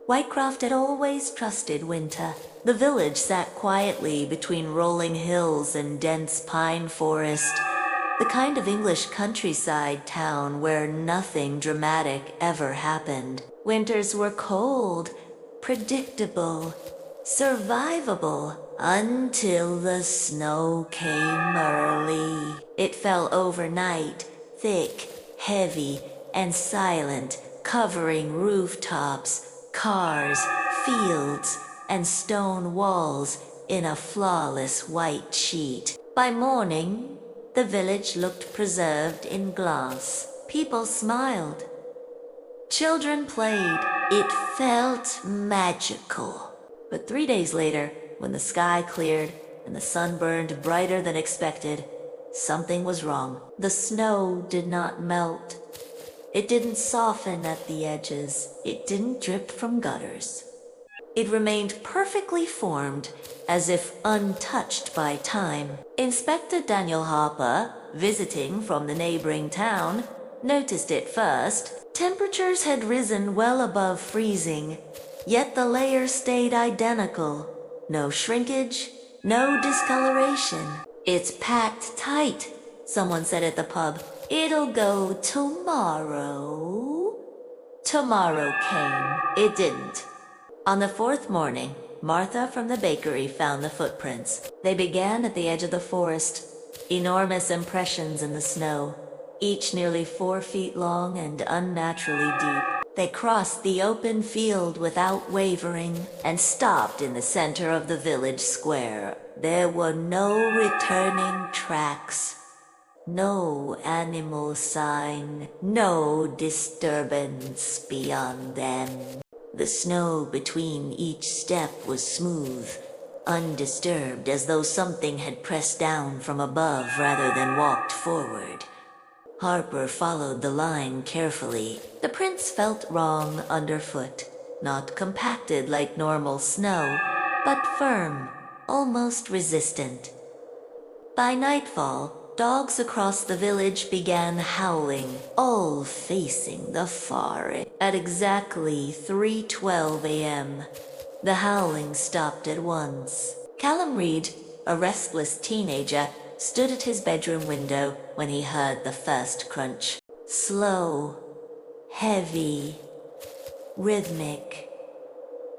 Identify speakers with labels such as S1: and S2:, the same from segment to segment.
S1: Whitecroft had always trusted winter. The village sat quietly between rolling hills and dense pine forest, the kind of English countryside town where nothing dramatic ever happened. Winters were cold, predictable, survivable, until the snow came early. It fell overnight, thick, heavy, and silent, covering rooftops, cars, fields, and stone walls in a flawless white sheet. By morning, the village looked preserved in glass. People smiled. Children played. It felt magical. But 3 days later, when the sky cleared and the sun burned brighter than expected, something was wrong. The snow did not melt. It didn't soften at the edges. It didn't drip from gutters. It remained perfectly formed, as if untouched by time. Inspector Daniel Harper, visiting from the neighboring town, noticed it first. Temperatures had risen well above freezing, yet the layers stayed identical. No shrinkage, no discoloration. "It's packed tight," someone said at the pub. "It'll go tomorrow." Tomorrow came. It didn't. On the fourth morning, Martha from the bakery found the footprints. They began at the edge of the forest, enormous impressions in the snow, each nearly 4 feet long and unnaturally deep. They crossed the open field without wavering and stopped in the center of the village square. There were no returning tracks, no animal sign, no disturbance beyond them. The snow between each step was smooth, undisturbed, as though something had pressed down from above rather than walked forward. Harper followed the line carefully. The prints felt wrong underfoot, not compacted like normal snow, but firm, almost resistant. By nightfall, dogs across the village began howling, all facing the forest. At exactly 3:12 a.m., the howling stopped at once. Callum Reed, a restless teenager, stood at his bedroom window when he heard the first crunch. Slow, heavy, rhythmic.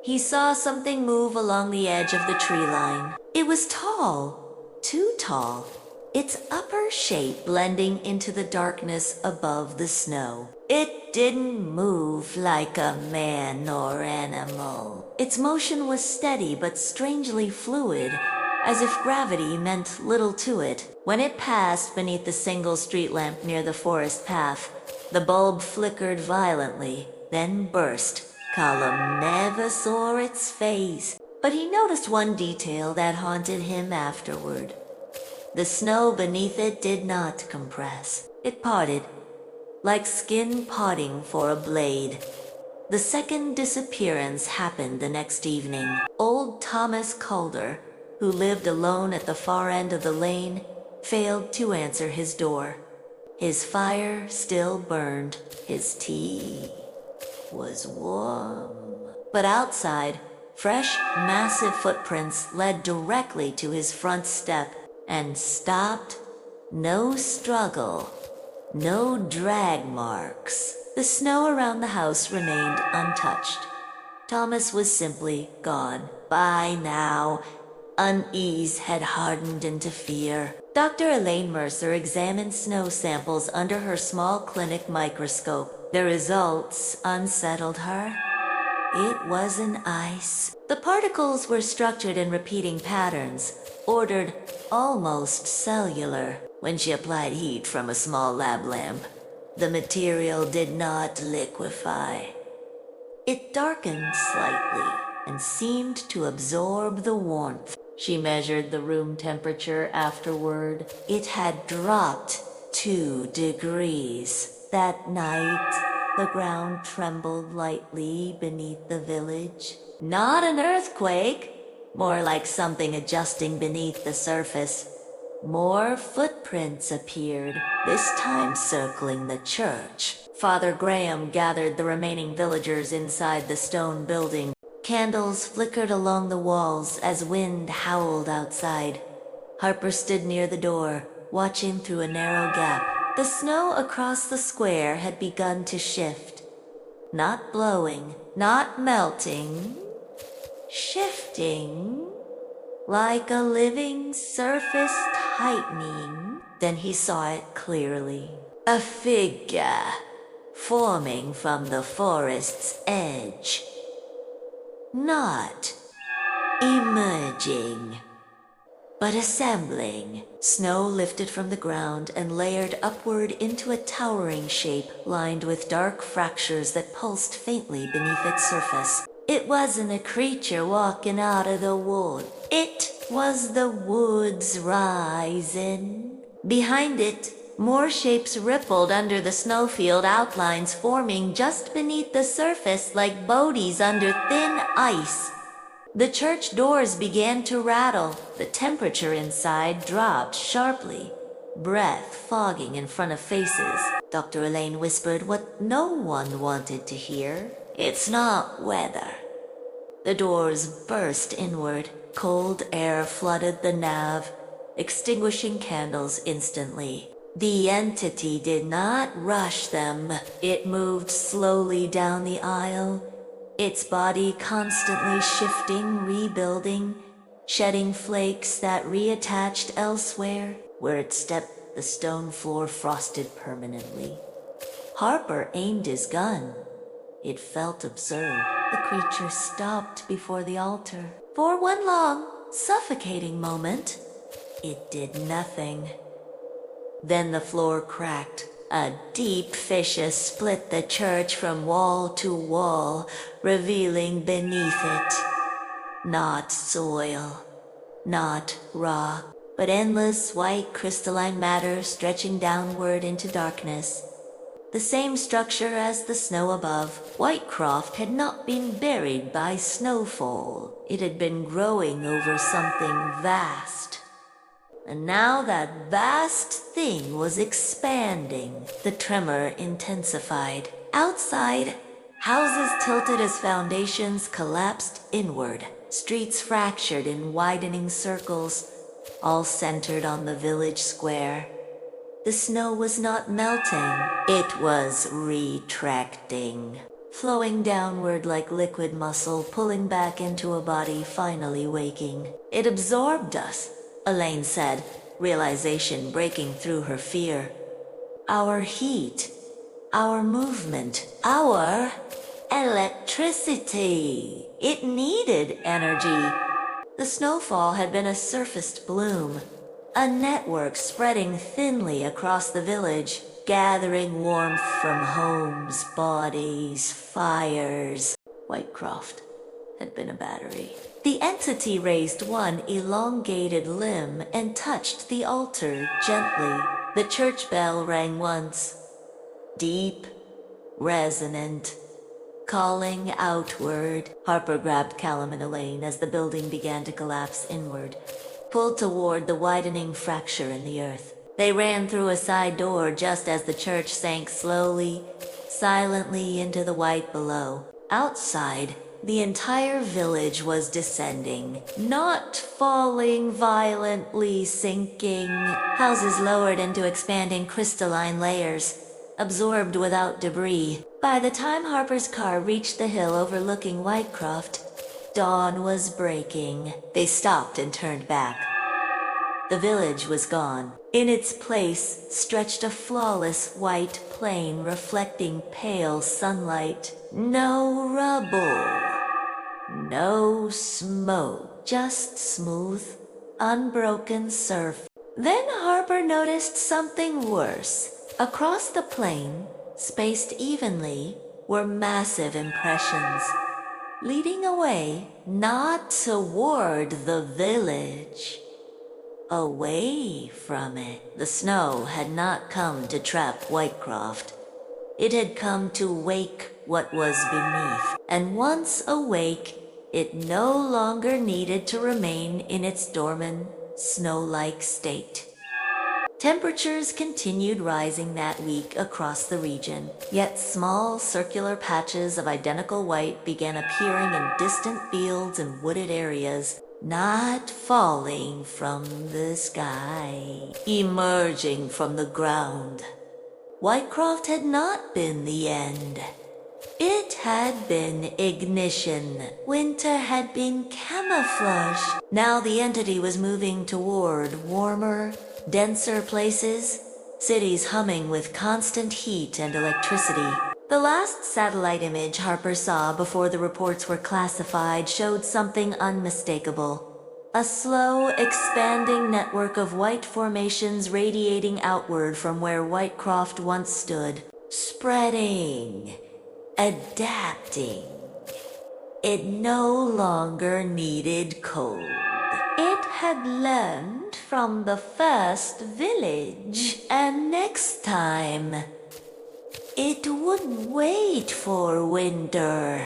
S1: He saw something move along the edge of the tree line. It was tall, too tall, its upper shape blending into the darkness above the snow. It didn't move like a man or animal. Its motion was steady but strangely fluid, as if gravity meant little to it. When it passed beneath the single street lamp near the forest path, the bulb flickered violently, then burst. Callum never saw its face, but he noticed one detail that haunted him afterward. The snow beneath it did not compress. It parted, like skin parting for a blade. The second disappearance happened the next evening. Old Thomas Calder, who lived alone at the far end of the lane, failed to answer his door. His fire still burned. His tea was warm. But outside, fresh, massive footprints led directly to his front step and stopped. No struggle, no drag marks. The snow around the house remained untouched. Thomas was simply gone. By now, unease had hardened into fear. Dr. Elaine Mercer examined snow samples under her small clinic microscope. The results unsettled her. It wasn't ice. The particles were structured in repeating patterns, ordered almost cellular. When she applied heat from a small lab lamp, the material did not liquefy. It darkened slightly and seemed to absorb the warmth. She measured the room temperature afterward. It had dropped 2 degrees. That night, the ground trembled lightly beneath the village. Not an earthquake, more like something adjusting beneath the surface. more footprints appeared, this time circling the church. Father Graham gathered the remaining villagers inside the stone building. Candles flickered along the walls as wind howled outside. Harper stood near the door, watching through a narrow gap. The snow across the square had begun to shift. Not blowing, not melting, shifting, like a living surface tightening. Then he saw it clearly. A figure forming from the forest's edge. Not emerging, but assembling. Snow lifted from the ground and layered upward into a towering shape lined with dark fractures that pulsed faintly beneath its surface. It wasn't a creature walking out of the wood. It was the woods rising. Behind it, more shapes rippled under the snowfield, outlines forming just beneath the surface like bodies under thin ice. The church doors began to rattle. The temperature inside dropped sharply, breath fogging in front of faces. Dr. Elaine whispered what no one wanted to hear. "It's not weather." The doors burst inward. Cold air flooded the nave, extinguishing candles instantly. The entity did not rush them. It moved slowly down the aisle, its body constantly shifting, rebuilding, shedding flakes that reattached elsewhere. Where it stepped, the stone floor frosted permanently. Harper aimed his gun. It felt absurd. The creature stopped before the altar. For one long, suffocating moment, it did nothing. Then the floor cracked. A deep fissure split the church from wall to wall, revealing beneath it not soil, not rock, but endless white crystalline matter stretching downward into darkness. The same structure as the snow above. Whitecroft had not been buried by snowfall. It had been growing over something vast. And now that vast thing was expanding. The tremor intensified. Outside, houses tilted as foundations collapsed inward. Streets fractured in widening circles, all centered on the village square. The snow was not melting, it was retracting, flowing downward like liquid muscle, pulling back into a body finally waking. "It absorbed us," Elaine said, realization breaking through her fear. "Our heat, our movement, our electricity. It needed energy." The snowfall had been a surfaced bloom, a network spreading thinly across the village, gathering warmth from homes, bodies, fires. Whitecroft had been a battery. The entity raised one elongated limb and touched the altar gently. The church bell rang once, deep, resonant, calling outward. Harper grabbed Callum and Elaine as the building began to collapse inward, pulled toward the widening fracture in the earth. They ran through a side door just as the church sank slowly, silently into the white below. Outside, the entire village was descending, not falling, violently sinking. Houses lowered into expanding crystalline layers, absorbed without debris. By the time Harper's car reached the hill overlooking Whitecroft, dawn was breaking. They stopped and turned back. The village was gone. In its place stretched a flawless white plain reflecting pale sunlight. No rubble, no smoke, just smooth, unbroken surf. Then Harper noticed something worse. Across the plain, spaced evenly, were massive impressions, leading away, not toward the village, away from it. The snow had not come to trap Whitecroft. It had come to wake what was beneath, and once awake, it no longer needed to remain in its dormant, snow-like state. Temperatures continued rising that week across the region, yet small circular patches of identical white began appearing in distant fields and wooded areas, not falling from the sky, emerging from the ground. Whitecroft had not been the end. It had been ignition. Winter had been camouflage. Now the entity was moving toward warmer, denser places, cities humming with constant heat and electricity. The last satellite image Harper saw before the reports were classified showed something unmistakable. A slow, expanding network of white formations radiating outward from where Whitecroft once stood, spreading, adapting. It no longer needed code. It had learned from the first village, and next time, it wouldn't wait for winter.